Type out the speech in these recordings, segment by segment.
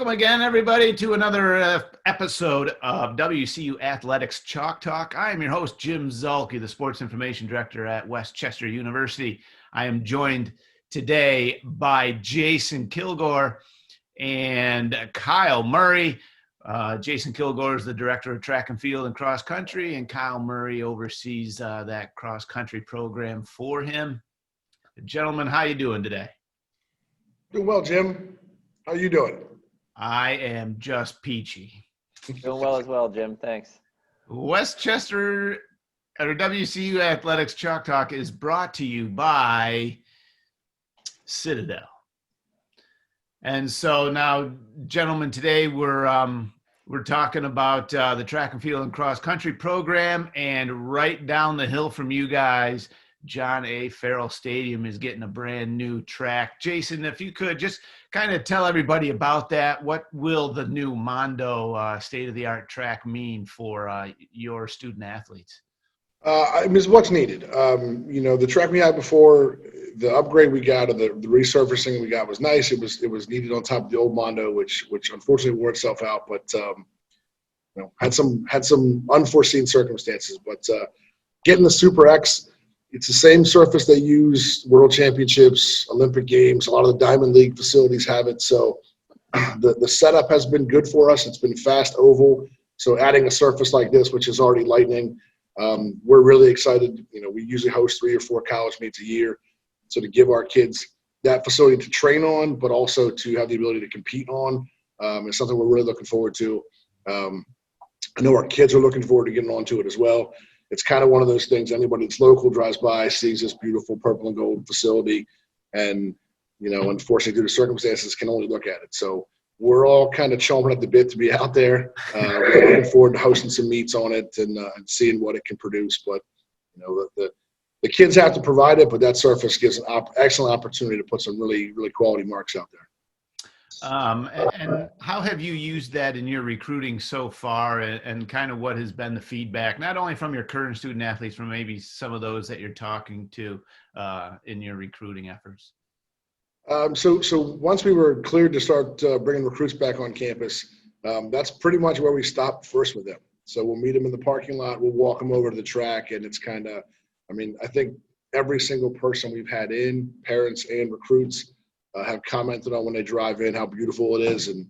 Welcome again, everybody, to another episode of WCU Athletics Chalk Talk. I am your host, Jim Zulke, the Sports Information Director at Westchester University. I am joined today by Jason Kilgore and Kyle Murray. Jason Kilgore is the Director of Track and Field and Cross Country, and Kyle Murray oversees that cross country program for him. Gentlemen, how you doing today? Doing well, Jim. How you doing? I am just peachy. Doing well as well, Jim. Thanks. Westchester or WCU Athletics Chalk Talk is brought to you by Citadel. And so now, gentlemen, today we're talking about the track and field and cross country program, and right down the hill from you guys, John A. Farrell Stadium is getting a brand new track. Jason, if you could just kind of tell everybody about that. What will the new Mondo state-of-the-art track mean for your student athletes? It's what's needed. The track we had before, the upgrade we got, or the resurfacing we got was nice. It was needed on top of the old Mondo, which unfortunately wore itself out, but had some unforeseen circumstances. But getting the Super X, it's the same surface they use World Championships, Olympic Games. A lot of the Diamond League facilities have it. So the setup has been good for us. It's been fast oval. So adding a surface like this, which is already lightning, we're really excited. We usually host 3 or 4 college meets a year. So to give our kids that facility to train on, but also to have the ability to compete on, is something we're really looking forward to. I know our kids are looking forward to getting onto it as well. It's kind of one of those things, anybody that's local drives by, sees this beautiful purple and gold facility, and, unfortunately due to circumstances, can only look at it. So we're all kind of chomping at the bit to be out there. We're looking forward to hosting some meets on it and seeing what it can produce. But, the kids have to provide it, but that surface gives an excellent opportunity to put some really, really quality marks out there. And how have you used that in your recruiting so far, and kind of what has been the feedback, not only from your current student athletes, from maybe some of those that you're talking to in your recruiting efforts? So once we were cleared to start bringing recruits back on campus, that's pretty much where we stopped first with them. So we'll meet them in the parking lot, we'll walk them over to the track, and it's kind of, I think every single person we've had in, parents and recruits, have commented on when they drive in how beautiful it is, and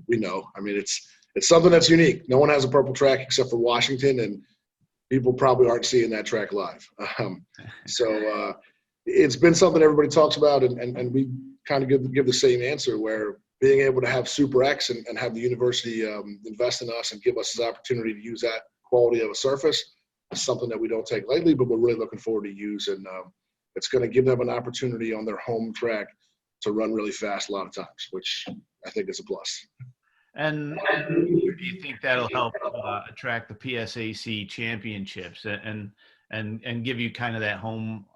we know. It's something that's unique. No one has a purple track except for Washington, and people probably aren't seeing that track live. So it's been something everybody talks about, and we kind of give the same answer, where being able to have Super X and have the university invest in us and give us this opportunity to use that quality of a surface is something that we don't take lightly, but we're really looking forward to use, and it's going to give them an opportunity on their home track to run really fast a lot of times, which I think is a plus. And do you think that'll help attract the PSAC championships and give you kind of that home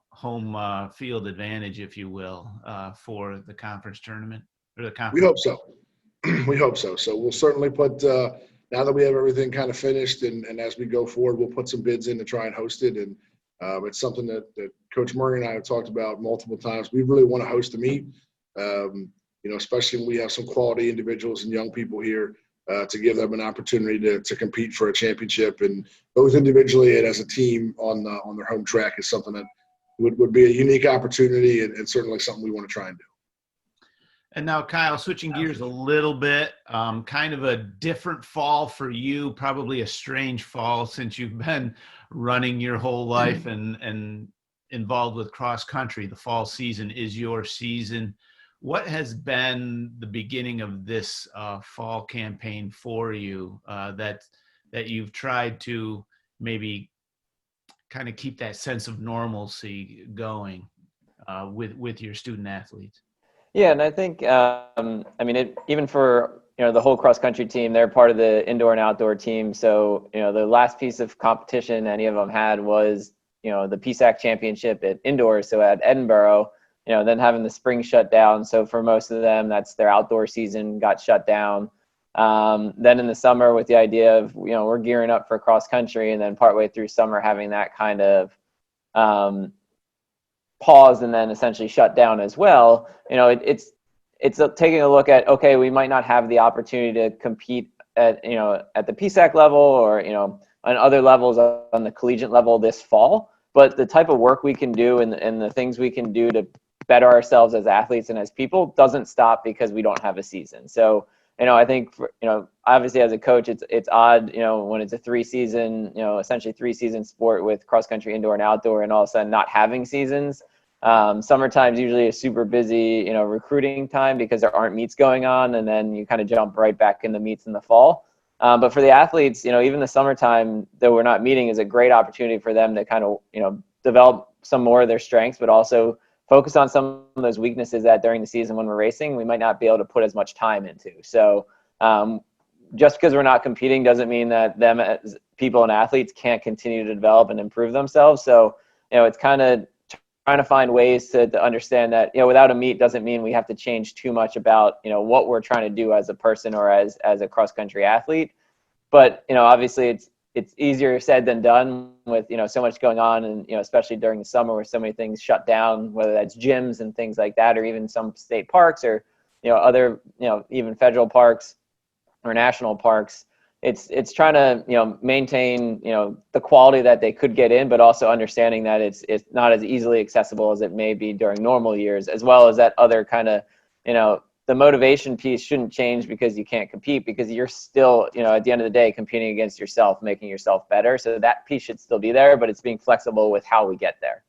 field advantage, if you will, for the conference tournament or the conference? We hope so. We hope so. So we'll certainly put now that we have everything kind of finished, and as we go forward, we'll put some bids in to try and host it. And it's something that Coach Murray and I have talked about multiple times. We really want to host a meet. Especially when we have some quality individuals and young people here, to give them an opportunity to compete for a championship, and both individually and as a team on their home track is something that would be a unique opportunity, and certainly something we want to try and do. And now, Kyle, switching gears a little bit, kind of a different fall for you, probably a strange fall since you've been running your whole life and involved with cross country. The fall season is your season. What has been the beginning of this fall campaign for you that you've tried to maybe kind of keep that sense of normalcy going with your student athletes? Yeah, and I think, even for, the whole cross country team, they're part of the indoor and outdoor team. So, the last piece of competition any of them had was, the PSAC championship at indoor. So at Edinburgh, then having the spring shut down. So for most of them, that's their outdoor season got shut down. Then in the summer, with the idea of, we're gearing up for cross country, and then partway through summer having that kind of paused and then essentially shut down as well. It's it's taking a look at, okay, we might not have the opportunity to compete at, at the PSAC level or, on other levels on the collegiate level this fall, but the type of work we can do and the things we can do to better ourselves as athletes and as people doesn't stop because we don't have a season. So, I think, obviously as a coach, it's odd, when it's a 3-season, essentially 3-season sport with cross country, indoor and outdoor, and all of a sudden not having seasons. Summertime's usually a super busy, recruiting time because there aren't meets going on, and then you kind of jump right back in the meets in the fall. But for the athletes, even the summertime, though we're not meeting, is a great opportunity for them to kind of, develop some more of their strengths, but also focus on some of those weaknesses that during the season when we're racing, we might not be able to put as much time into. So just because we're not competing doesn't mean that them as people and athletes can't continue to develop and improve themselves. So, it's kind of trying to find ways to understand that, without a meet doesn't mean we have to change too much about, what we're trying to do as a person or as a cross country athlete. But, obviously it's easier said than done with, so much going on, and, especially during the summer where so many things shut down, whether that's gyms and things like that, or even some state parks or, other, even federal parks or national parks. It's trying to, maintain, the quality that they could get in, but also understanding that it's not as easily accessible as it may be during normal years, as well as that other kind of, the motivation piece shouldn't change because you can't compete, because you're still, at the end of the day, competing against yourself, making yourself better. So that piece should still be there, but it's being flexible with how we get there.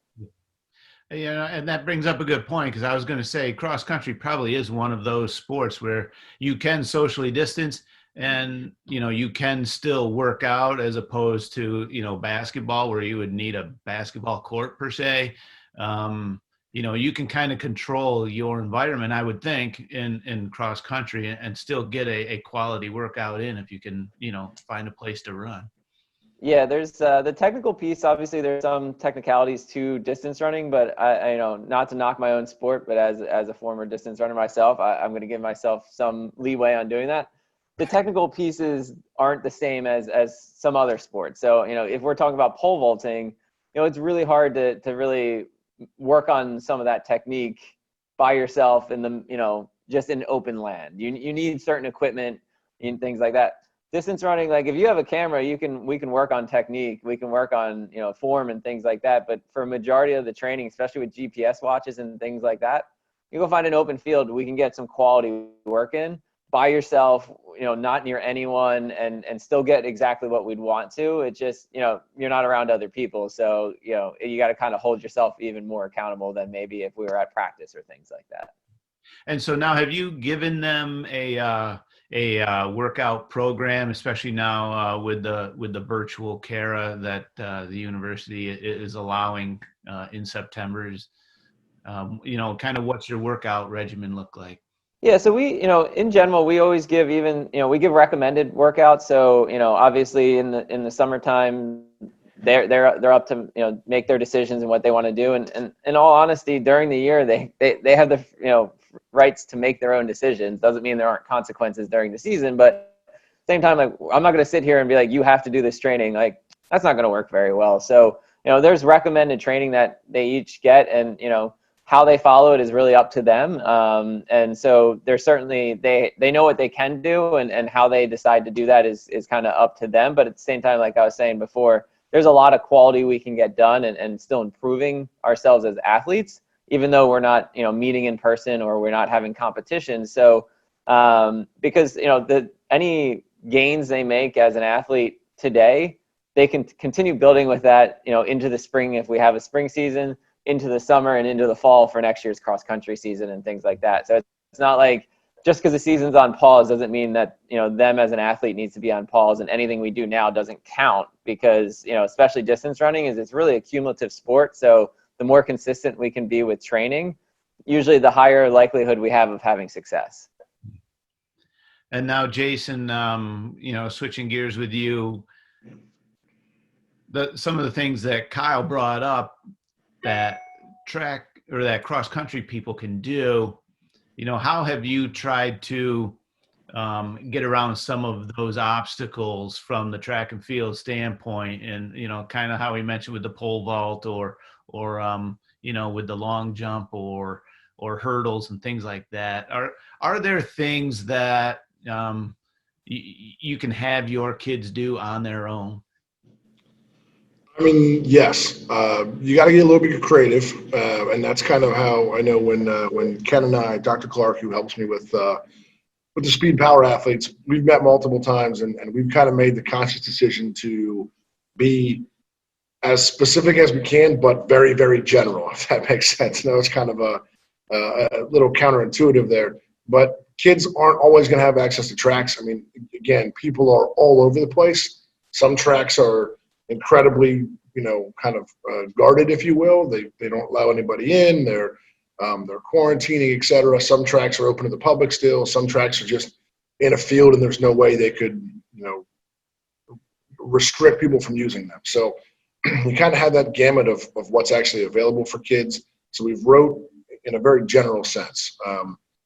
And that brings up a good point, because I was going to say cross country probably is one of those sports where you can socially distance and, you can still work out, as opposed to, basketball, where you would need a basketball court per se. You can kind of control your environment, I would think, in cross country, and still get a quality workout in if you can, find a place to run. Yeah, there's the technical piece. Obviously, there's some technicalities to distance running, but I not to knock my own sport, but as a former distance runner myself, I'm going to give myself some leeway on doing that. The technical pieces aren't the same as some other sports. So, if we're talking about pole vaulting, it's really hard to really work on some of that technique by yourself in the, just in open land. You need certain equipment and things like that. Distance running, like if you have a camera, we can work on technique, we can work on, form and things like that. But for a majority of the training, especially with GPS watches and things like that, you go find an open field, we can get some quality work in by yourself, not near anyone, and still get exactly what we'd want to. It just, you're not around other people. So, you got to kind of hold yourself even more accountable than maybe if we were at practice or things like that. And so now, have you given them a workout program, especially now with the virtual CARA that the university is allowing in September? Kind of what's your workout regimen look like? Yeah, so we, in general, we always give even, we give recommended workouts. So, obviously in the summertime, they're up to, make their decisions and what they want to do. And in all honesty, during the year, they have the, rights to make their own decisions. Doesn't mean there aren't consequences during the season, but same time, like, I'm not going to sit here and be like, you have to do this training. Like, that's not going to work very well. So, there's recommended training that they each get, and, how they follow it is really up to them. And so they're certainly, they know what they can do, and how they decide to do that is kind of up to them. But at the same time, like I was saying before, there's a lot of quality we can get done and still improving ourselves as athletes, even though we're not, meeting in person or we're not having competition. So, because, any gains they make as an athlete today, they can continue building with that, into the spring if we have a spring season, into the summer and into the fall for next year's cross country season and things like that. So it's not like just because the season's on pause doesn't mean that, them as an athlete needs to be on pause, and anything we do now doesn't count, because, especially distance running it's really a cumulative sport. So the more consistent we can be with training, usually the higher likelihood we have of having success. And now, Jason, switching gears with you, some of the things that Kyle brought up that track or that cross country people can do, how have you tried to get around some of those obstacles from the track and field standpoint? And, kind of how we mentioned with the pole vault, or with the long jump, or or hurdles and things like that. Are there things that you can have your kids do on their own? I mean, yes. You got to get a little bit creative, and that's kind of how I know when Ken and I, Dr. Clark, who helps me with the speed power athletes, we've met multiple times, and we've kind of made the conscious decision to be as specific as we can, but very, very general, if that makes sense. I know it's kind of a little counterintuitive there, but kids aren't always going to have access to tracks. I mean, again, people are all over the place. Some tracks are incredibly, kind of guarded, if you will. They don't allow anybody in. They're quarantining, et cetera. Some tracks are open to the public still. Some tracks are just in a field, and there's no way they could, restrict people from using them. So we kind of have that gamut of what's actually available for kids. So we've wrote in a very general sense.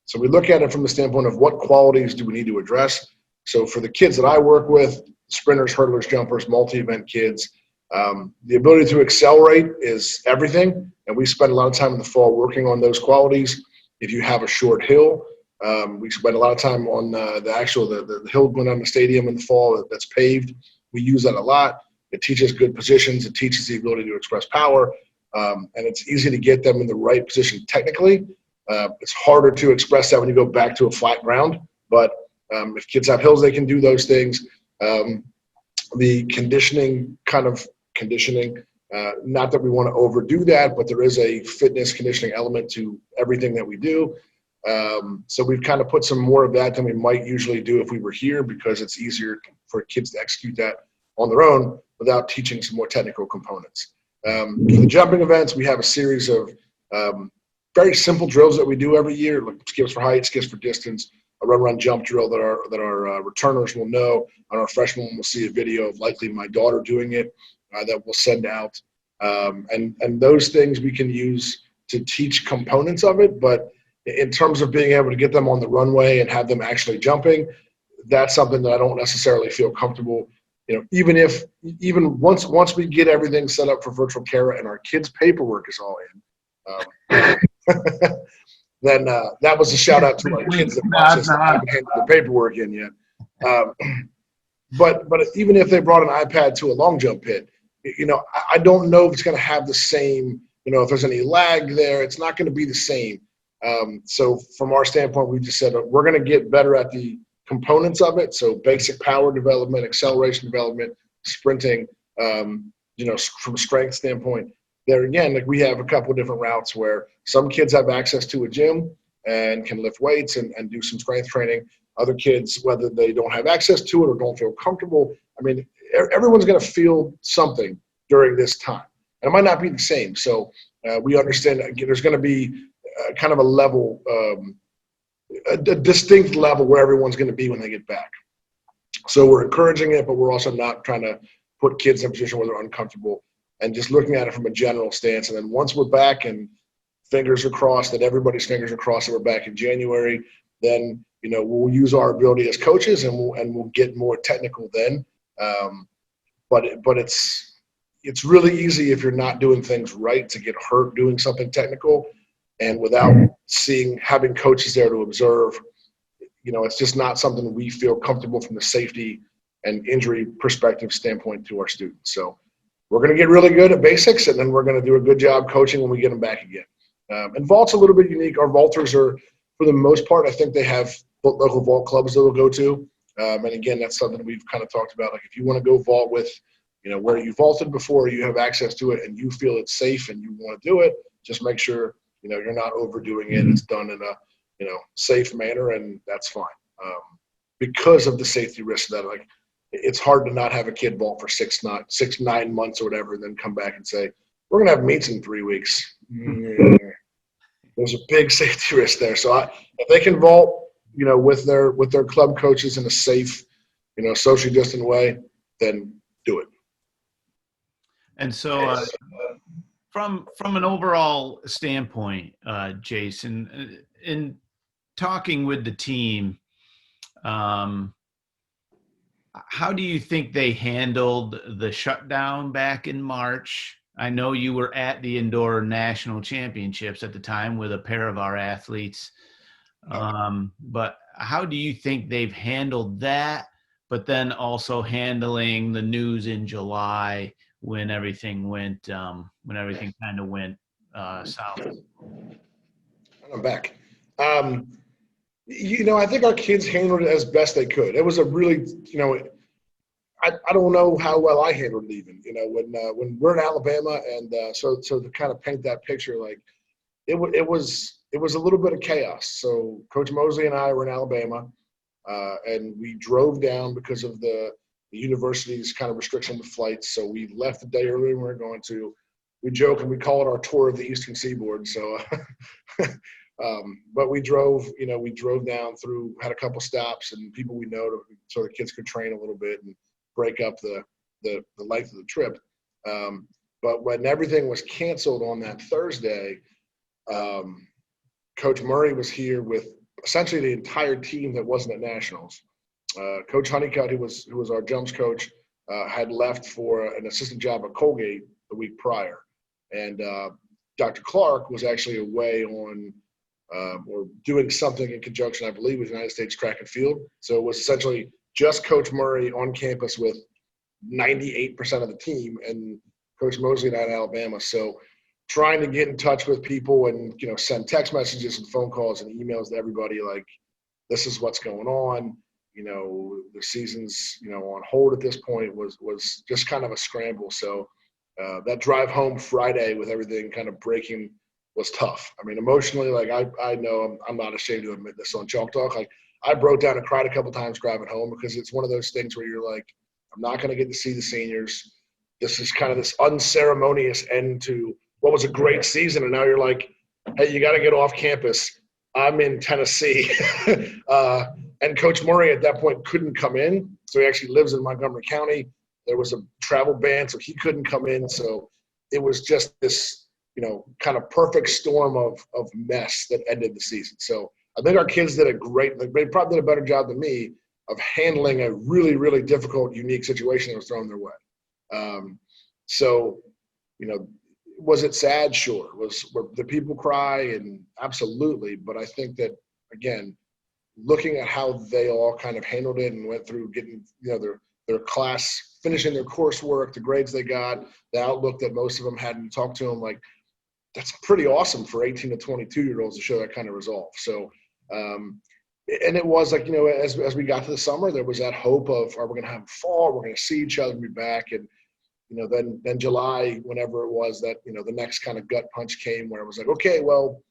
So we look at it from the standpoint of what qualities do we need to address. So for the kids that I work with, sprinters, hurdlers, jumpers, multi-event kids, the ability to accelerate is everything. And we spend a lot of time in the fall working on those qualities. If you have a short hill, we spend a lot of time on the hill going down the stadium in the fall that's paved. We use that a lot. It teaches good positions. It teaches the ability to express power. And it's easy to get them in the right position technically. It's harder to express that when you go back to a flat ground. But if kids have hills, they can do those things. The conditioning, not that we want to overdo that, but there is a fitness conditioning element to everything that we do. So we've kind of put some more of that than we might usually do if we were here, because it's easier for kids to execute that on their own without teaching some more technical components. For the jumping events, we have a series of very simple drills that we do every year, like skips for height, skips for distance, a run jump drill that our returners will know, and our freshmen will see a video of likely my daughter doing it that we'll send out. And those things we can use to teach components of it, but in terms of being able to get them on the runway and have them actually jumping, that's something that I don't necessarily feel comfortable. Even once we get everything set up for virtual care and our kids' paperwork is all in, then that was a shout out to our kids that processed that haven't handed the paperwork in yet. But even if they brought an iPad to a long jump pit, I don't know if it's going to have the same. If there's any lag there, it's not going to be the same. So from our standpoint, we just said we're going to get better at the components of it. So basic power development, acceleration development, sprinting, from a strength standpoint. There again, like we have a couple of different routes where some kids have access to a gym and can lift weights and do some strength training. Other kids, whether they don't have access to it or don't feel comfortable, I mean, everyone's going to feel something during this time. And it might not be the same. So we understand that there's going to be kind of a level, a distinct level where everyone's going to be when they get back. So we're encouraging it, but we're also not trying to put kids in a position where they're uncomfortable, and just looking at it from a general stance. And then once we're back and fingers are crossed, that everybody's fingers are crossed that we're back in January, then, we'll use our ability as coaches and we'll get more technical then. But it's really easy if you're not doing things right to get hurt doing something technical. And without having coaches there to observe, it's just not something we feel comfortable from the safety and injury perspective standpoint to our students. So we're going to get really good at basics, and then we're going to do a good job coaching when we get them back again. And vault's a little bit unique. Our vaulters are, for the most part, I think they have local vault clubs that they'll go to. And again, that's something we've kind of talked about. Like if you want to go vault with, where you vaulted before, you have access to it and you feel it's safe and you want to do it, just make sure, you're not overdoing it. It's done in a, safe manner, and that's fine. Because of the safety risk that, like, it's hard to not have a kid vault for 9 months or whatever, and then come back and say, we're going to have meets in 3 weeks. There's a big safety risk there. So if they can vault, with their club coaches in a safe, socially distant way, then do it. And so from an overall standpoint, Jason, in talking with the team, how do you think they handled the shutdown back in March? I know you were at the indoor national championships at the time with a pair of our athletes. But how do you think they've handled that? But then also handling the news in July when everything kind of went south. I'm back. I think our kids handled it as best they could. It was a really, I don't know how well I handled it even. When we're in Alabama, and so to kind of paint that picture, like it was a little bit of chaos. So Coach Mosley and I were in Alabama, and we drove down because of the university's kind of restriction with flights. So we left the day earlier than we were going to. We joke and we call it our tour of the Eastern Seaboard. So, but we drove down through, had a couple stops and people we know so the kids could train a little bit and break up the length of the trip. But when everything was canceled on that Thursday, Coach Murray was here with essentially the entire team that wasn't at nationals. Coach Honeycutt, who was our jumps coach, had left for an assistant job at Colgate the week prior, and Dr. Clark was actually away on or doing something in conjunction, I believe, with United States Track and Field. So it was essentially just Coach Murray on campus with 98% of the team, and Coach Mosley and I in Alabama. So trying to get in touch with people and send text messages and phone calls and emails to everybody like, this is what's going on. The season's on hold at this point was just kind of a scramble. So that drive home Friday with everything kind of breaking was tough. I mean, emotionally, like I know I'm not ashamed to admit this on Chalk Talk. Like I broke down and cried a couple times driving home because it's one of those things where you're like, I'm not going to get to see the seniors. This is kind of this unceremonious end to what was a great season, and now you're like, hey, you got to get off campus. I'm in Tennessee. And Coach Murray at that point couldn't come in. So he actually lives in Montgomery County. There was a travel ban, so he couldn't come in. So it was just this, kind of perfect storm of mess that ended the season. So I think our kids did they probably did a better job than me of handling a really, really difficult, unique situation that was thrown their way. Was it sad? Sure. Were the people cry? And absolutely. But I think that, again, looking at how they all kind of handled it and went through getting, their class, finishing their coursework, the grades they got, the outlook that most of them had, and talk to them, like, that's pretty awesome for 18 to 22-year-olds to show that kind of resolve. So, and it was like, as we got to the summer, there was that hope of, are we going to have fall? We're going to see each other and be back. And, then July, whenever it was that, the next kind of gut punch came where it was like, okay, well,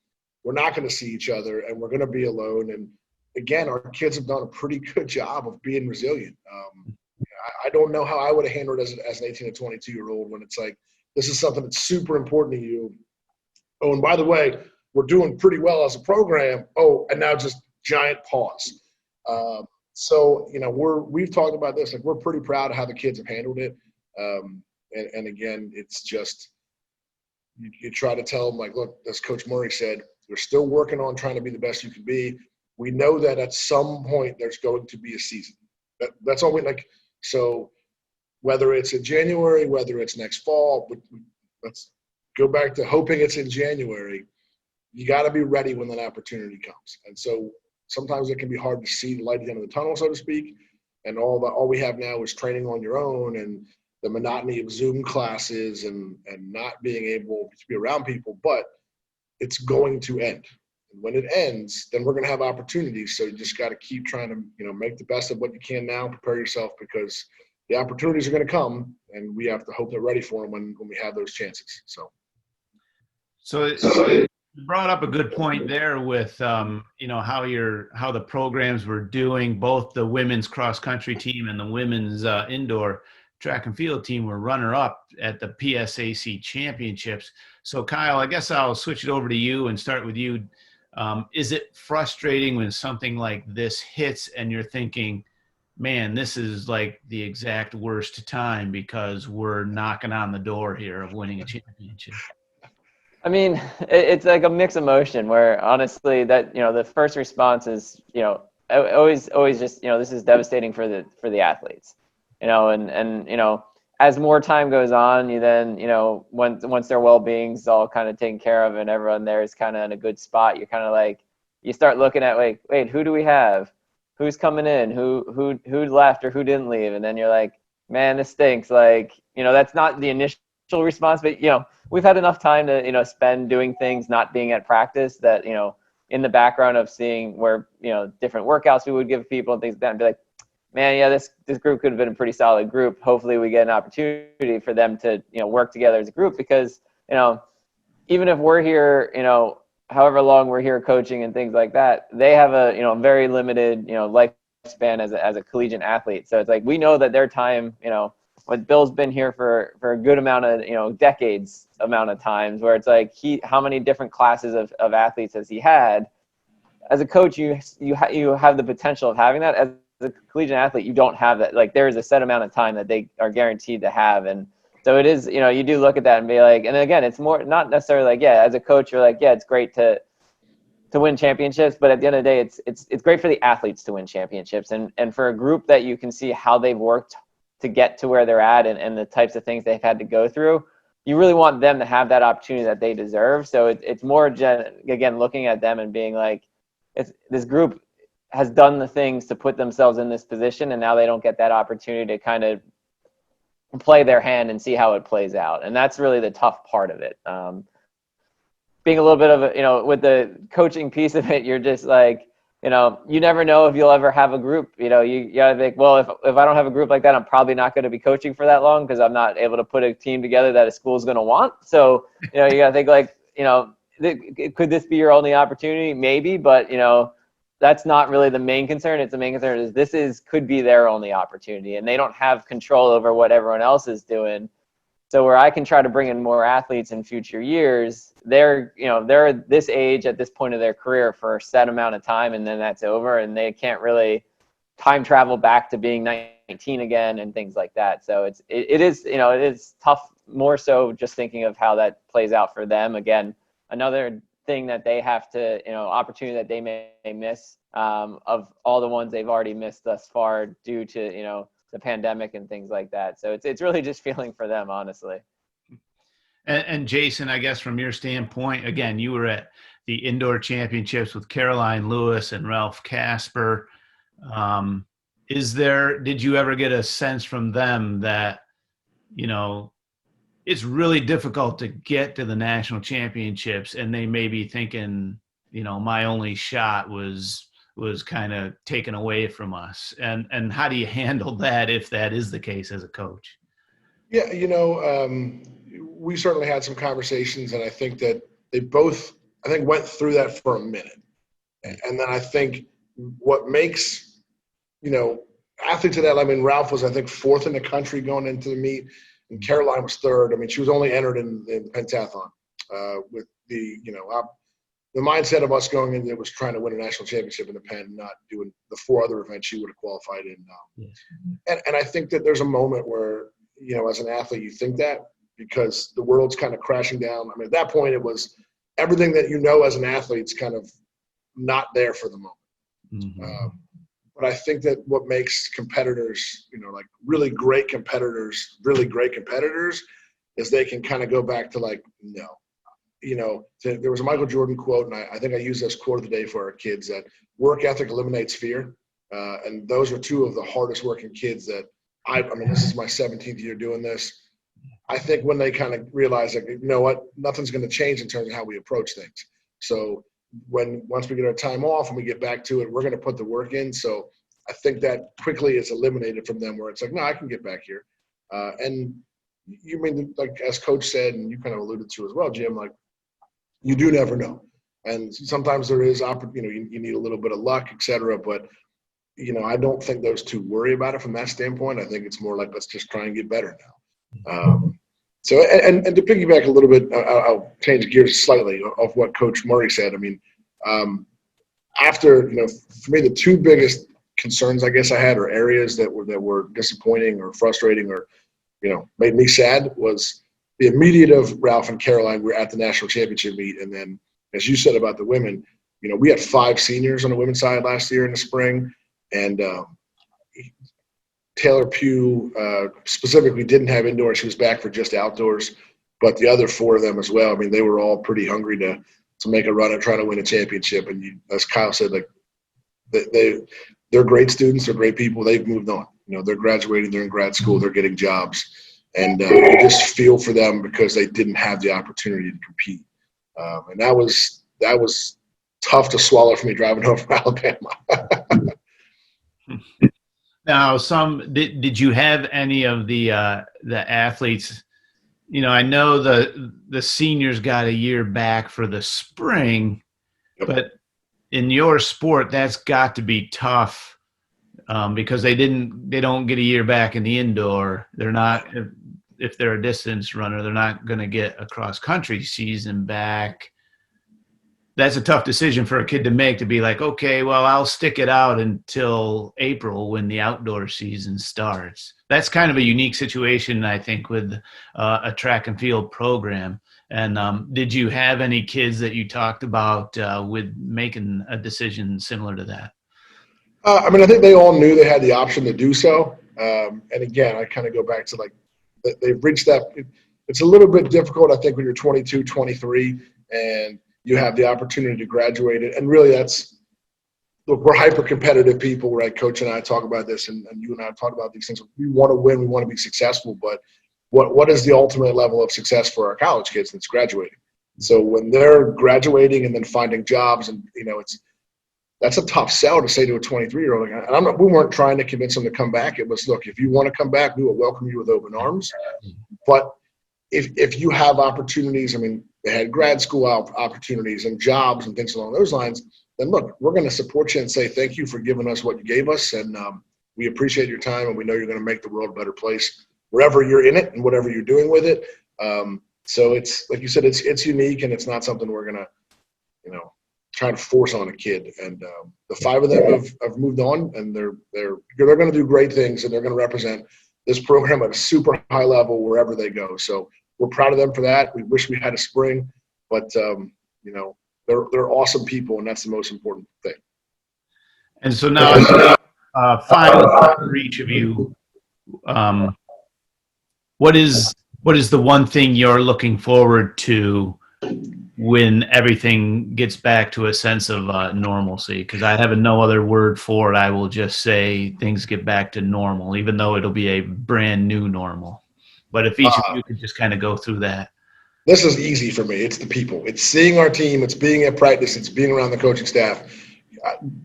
we're not going to see each other and we're going to be alone. And again, our kids have done a pretty good job of being resilient. I don't know how I would have handled it as an 18 to 22-year-old when it's like, this is something that's super important to you. Oh, and by the way, we're doing pretty well as a program. Oh, and now just giant pause. We've talked about this. Like, we're pretty proud of how the kids have handled it. And again, it's just you try to tell them, like, look, as Coach Murray said, you're still working on trying to be the best you can be. We know that at some point there's going to be a season. That's all we like. So whether it's in January, whether it's next fall, let's go back to hoping it's in January. You got to be ready when that opportunity comes. And so sometimes it can be hard to see the light at the end of the tunnel, so to speak. And all we have now is training on your own and the monotony of Zoom classes and not being able to be around people, but it's going to end. And when it ends, then we're going to have opportunities. So you just got to keep trying to, make the best of what you can now, prepare yourself, because the opportunities are going to come and we have to hope they're ready for them when we have those chances. So you brought up a good point there with, how the programs were doing. Both the women's cross country team and the women's indoor track and field team were runner-up at the PSAC championships. So Kyle, I guess I'll switch it over to you and start with you. Is it frustrating when something like this hits and you're thinking, man, this is like the exact worst time because we're knocking on the door here of winning a championship? I mean, it's like a mixed emotion where honestly that, the first response is, always just, this is devastating for the athletes, and as more time goes on, you then, once their well-being's all kind of taken care of and everyone there is kind of in a good spot, you're kind of like, you start looking at like, wait, who do we have? Who's coming in? Who left or who didn't leave? And then you're like, man, this stinks. Like, that's not the initial response, but we've had enough time to, spend doing things, not being at practice, that, in the background of seeing where, different workouts we would give people and things like that, and be like, man, yeah, this group could have been a pretty solid group. Hopefully we get an opportunity for them to, work together as a group, because, even if we're here, however long we're here coaching and things like that, they have a, very limited, lifespan as a collegiate athlete. So it's like, we know that their time, when Bill's been here for a good amount of, decades amount of times, where it's like, how many different classes of athletes has he had? As a coach, you have the potential of having that. As a collegiate athlete, you don't have that. Like, there is a set amount of time that they are guaranteed to have. And so it is, you do look at that and be like, and again, it's more not necessarily like, yeah, as a coach, you're like, yeah, it's great to win championships, but at the end of the day, it's great for the athletes to win championships, and for a group that you can see how they've worked to get to where they're at, and the types of things they've had to go through. You really want them to have that opportunity that they deserve. So it's more, again, looking at them and being like, this group has done the things to put themselves in this position, and now they don't get that opportunity to kind of play their hand and see how it plays out. And that's really the tough part of it. Being a little bit of a, with the coaching piece of it, you're just like, you never know if you'll ever have a group. You gotta think, well, if I don't have a group like that, I'm probably not going to be coaching for that long, because I'm not able to put a team together that a school's going to want. So, you gotta think like, could this be your only opportunity? Maybe, but that's not really the main concern. It's the main concern is could be their only opportunity, and they don't have control over what everyone else is doing. So where I can try to bring in more athletes in future years, they're this age at this point of their career for a set amount of time, and then that's over, and they can't really time travel back to being 19 again and things like that. So it is tough, more so just thinking of how that plays out for them. Again, another thing that they have to, opportunity that they may miss, of all the ones they've already missed thus far due to, the pandemic and things like that. So it's really just feeling for them, honestly. And Jason, I guess from your standpoint, again, you were at the indoor championships with Caroline Lewis and Ralph Casper. Did you ever get a sense from them that, it's really difficult to get to the national championships, and they may be thinking, my only shot was kind of taken away from us? And how do you handle that if that is the case as a coach? Yeah, we certainly had some conversations, and I think that they both, went through that for a minute. And then I think what makes, athletes at that, Ralph was, fourth in the country going into the meet, and Caroline was third. She was only entered in pentathlon, with the mindset of us going in there was trying to win a national championship in the pen, not doing the four other events she would have qualified in. And I think that there's a moment where, as an athlete, you think that, because the world's kind of crashing down. At that point, it was everything that as an athlete's kind of not there for the moment. Mm-hmm. But I think that what makes competitors, like really great competitors, is they can kind of go back to like, no. There was a Michael Jordan quote, and I think I use this quote of the day for our kids, that work ethic eliminates fear. And those are two of the hardest working kids that this is my 17th year doing this. I think when they kind of realize, like, what, nothing's going to change in terms of how we approach things. So once we get our time off and we get back to it, we're going to put the work in. So I think that quickly is eliminated from them, where it's like, no, I can get back here. And you mean, like, as Coach said, and you kind of alluded to as well, Jim, like, you do never know. And sometimes there is, you need a little bit of luck, et cetera. But, I don't think those two worry about it from that standpoint. I think it's more like, let's just try and get better now. So, and to piggyback a little bit, I'll change gears slightly of what Coach Murray said. After, for me, the two biggest concerns I guess I had, or areas that were disappointing or frustrating or, made me sad, was the immediate of Ralph and Caroline were at the national championship meet. And then, as you said about the women, we had 5 seniors on the women's side last year in the spring. And Taylor Pugh specifically didn't have indoor. She was back for just outdoors. But the other 4 of them as well, I mean, they were all pretty hungry to make a run and try to win a championship. And as Kyle said, like they're great students, they're great people. They've moved on. You know, they're graduating, they're in grad school, they're getting jobs, and you just feel for them because they didn't have the opportunity to compete. And that was tough to swallow for me driving home from Alabama. Now, did you have any of the athletes? You know, I know the seniors got a year back for the spring, Yep. but in your sport, that's got to be tough because they don't get a year back in the indoor. They're not, if they're a distance runner, they're not going to get a cross country season back. That's a tough decision for a kid to make, to be like, okay, well, I'll stick it out until April when the outdoor season starts. That's kind of a unique situation, I think, with a track and field program. And did you have any kids that you talked about with making a decision similar to that? I mean, I think they all knew they had the option to do so. And again, I kind of go back to like they've reached that. It's a little bit difficult, I think, when you're 22, 23, and you have the opportunity to graduate it. And really look, we're hyper competitive people, right? Coach and I talk about this, and you and I talk about these things. We want to win, we want to be successful, but what is the ultimate level of success for our college kids? That's graduating. So when they're graduating and then finding jobs, and you know, that's a tough sell to say to a 23-year-old. And we weren't trying to convince them to come back. It was, look, if you want to come back, we will welcome you with open arms. But if you have opportunities, I mean, they had grad school opportunities and jobs and things along those lines, then look, we're going to support you and say thank you for giving us what you gave us, and we appreciate your time, and we know you're going to make the world a better place wherever you're in it and whatever you're doing with it. So it's, like you said, it's unique, and it's not something we're going to, you know, try to force on a kid. And the 5 of them have moved on, and they're going to do great things, and they're going to represent this program at a super high level wherever they go. So we're proud of them for that. We wish we had a spring, but you know, they're awesome people, and that's the most important thing. And so now, final for each of you, what is the one thing you're looking forward to when everything gets back to a sense of normalcy? Because I have no other word for it. I will just say things get back to normal, even though it'll be a brand new normal. But if each of you could just kind of go through that. This is easy for me. It's the people. It's seeing our team. It's being at practice. It's being around the coaching staff.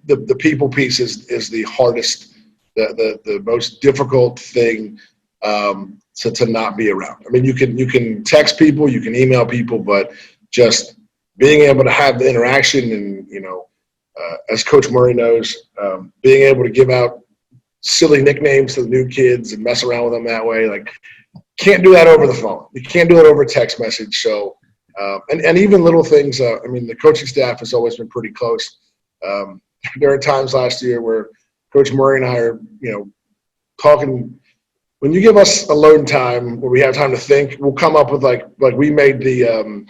The people piece is the hardest, the most difficult thing to not be around. I mean, you can text people, you can email people, but just being able to have the interaction, and you know, as Coach Murray knows, being able to give out silly nicknames to the new kids and mess around with them that way, like, can't do that over the phone. You can't do it over text message. So, and even little things. I mean, the coaching staff has always been pretty close. There are times last year where Coach Murray and I are, you know, talking. When you give us alone time where we have time to think, we'll come up with like we made the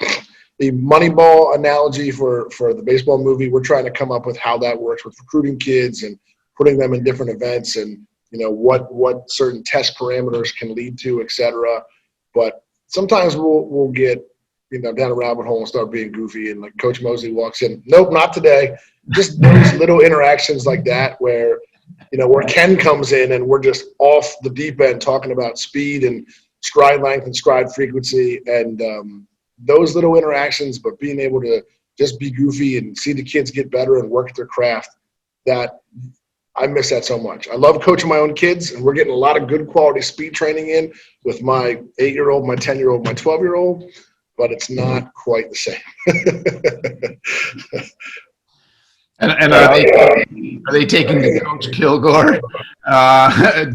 Moneyball analogy for the baseball movie. We're trying to come up with how that works with recruiting kids and putting them in different events, and you know what certain test parameters can lead to, et cetera. But sometimes we'll get, you know, down a rabbit hole and start being goofy, and like Coach Mosley walks in, nope, not today. Just those little interactions like that where, you know, where Ken comes in and we're just off the deep end talking about speed and stride length and stride frequency, and those little interactions, but being able to just be goofy and see the kids get better and work at their craft, that I miss that so much. I love coaching my own kids, and we're getting a lot of good quality speed training in with my 8-year-old, my 10-year-old, my 12-year-old, but it's not quite the same. And are they taking to Coach Kilgore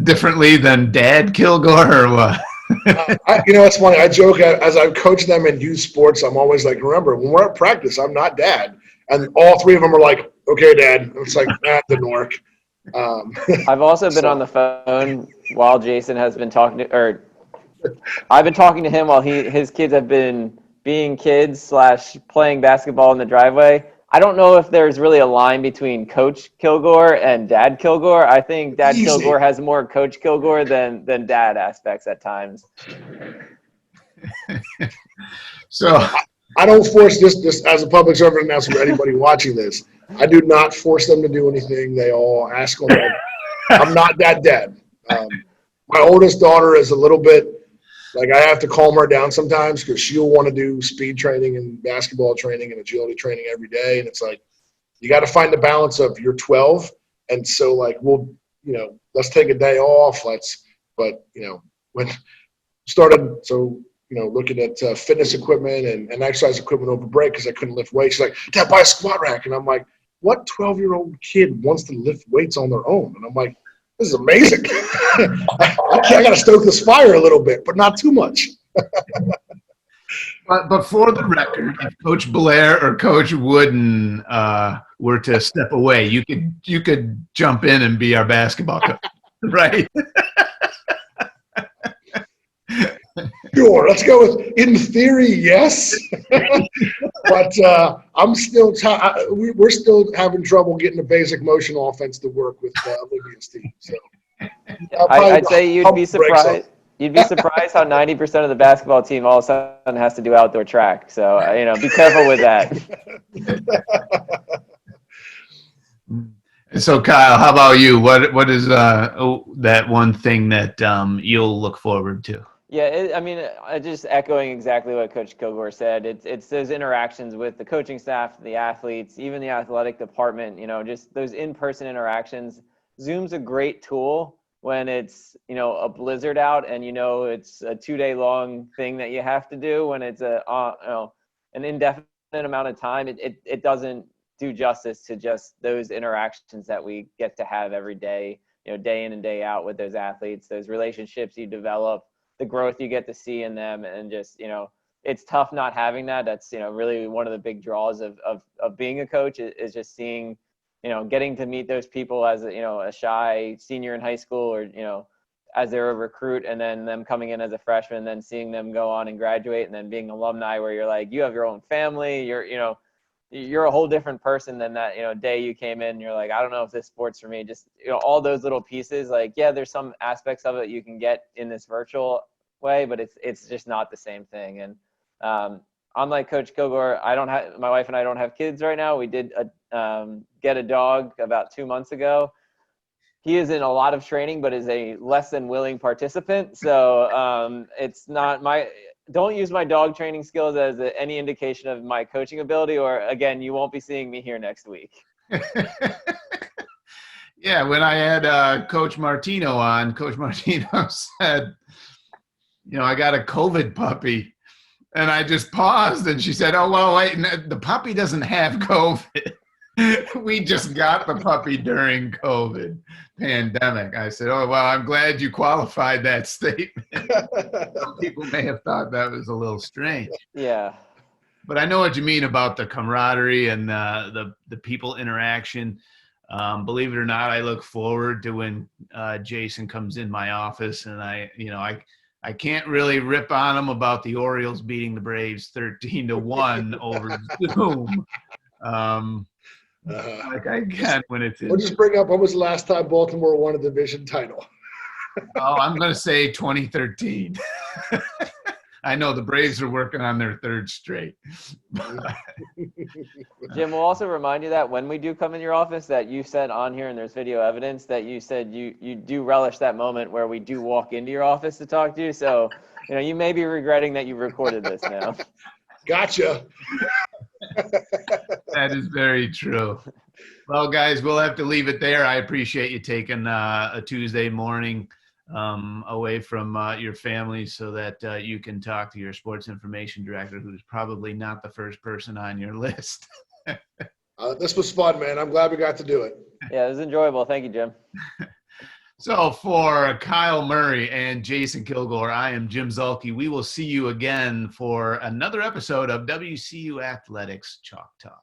differently than Dad Kilgore, or what? You know, it's funny. I joke as I coach them in youth sports. I'm always like, remember, when we're at practice, I'm not Dad, and all 3 of them are like, "Okay, Dad." And it's like, that didn't work. I've also been on the phone while Jason has been talking to, or I've been talking to him while his kids have been being kids / playing basketball in the driveway. I don't know if there's really a line between Coach Kilgore and Dad Kilgore. I think Dad Easy. Kilgore has more Coach Kilgore than Dad aspects at times. So I don't force this as a public servant announcement for anybody watching this. I do not force them to do anything. They all ask on their own. I'm not that dad. My oldest daughter is a little bit like I have to calm her down sometimes because she'll want to do speed training and basketball training and agility training every day. And it's like, you got to find the balance of you're 12. And so like, let's take a day off. When started, looking at fitness equipment and exercise equipment over break because I couldn't lift weights. She's like, Dad, buy a squat rack. And I'm like, what 12-year-old kid wants to lift weights on their own? And I'm like, this is amazing. I got to stoke this fire a little bit, but not too much. But for the record, if Coach Blair or Coach Wooden were to step away, you could jump in and be our basketball coach, right? Sure, let's go with in theory, yes. But I'm still we're still having trouble getting the basic motion offense to work with Olivia's team. So I'd say you'd be surprised. You'd be surprised how 90% of the basketball team all of a sudden has to do outdoor track. So be careful with that. So Kyle, how about you? What is that one thing that you'll look forward to? Yeah, just echoing exactly what Coach Kilgore said. It's those interactions with the coaching staff, the athletes, even the athletic department. Just those in-person interactions. Zoom's a great tool when it's a blizzard out and it's a 2-day long thing that you have to do. When it's an indefinite amount of time, it doesn't do justice to just those interactions that we get to have every day. Day in and day out with those athletes, those relationships you develop, the growth you get to see in them, and just it's tough not having that. That's really one of the big draws of being a coach is just seeing getting to meet those people as a shy senior in high school, or as they're a recruit, and then them coming in as a freshman, and then seeing them go on and graduate, and then being alumni where you're like, you have your own family, you're a whole different person than that day you came in and you're like, I don't know if this sport's for me. Just all those little pieces, like, yeah, there's some aspects of it you can get in this virtual way, but it's just not the same thing. And unlike Coach Kilgore, my wife and I don't have kids right now. We did get a dog about 2 months ago. He is in a lot of training, but is a less than willing participant. So it's not don't use my dog training skills as any indication of my coaching ability, or again, you won't be seeing me here next week. Yeah, when I had Coach Martino on, Coach Martino said, I got a COVID puppy. And I just paused, and she said, oh, well, wait, the puppy doesn't have COVID. We just got the puppy during COVID pandemic. I said, oh, well, I'm glad you qualified that statement. Some people may have thought that was a little strange. Yeah. But I know what you mean about the camaraderie and the people interaction. Believe it or not, I look forward to when Jason comes in my office, and I can't really rip on him about the Orioles beating the Braves 13-1 over Zoom. Like I can when it's. We'll just bring up, when was the last time Baltimore won a division title? I'm going to say 2013. I know the Braves are working on their third straight. Jim, we'll also remind you that when we do come in your office, that you said on here, and there's video evidence that you said you do relish that moment where we do walk into your office to talk to you. So, you may be regretting that you recorded this now. Gotcha. That is very true. Well, guys, we'll have to leave it there. I appreciate you taking a Tuesday morning away from your family so that you can talk to your sports information director, who's probably not the first person on your list. This was fun, man. I'm glad we got to do it. Yeah, it was enjoyable. Thank you, Jim. So for Kyle Murray and Jason Kilgore, I am Jim Zulke. We will see you again for another episode of WCU Athletics Chalk Talk.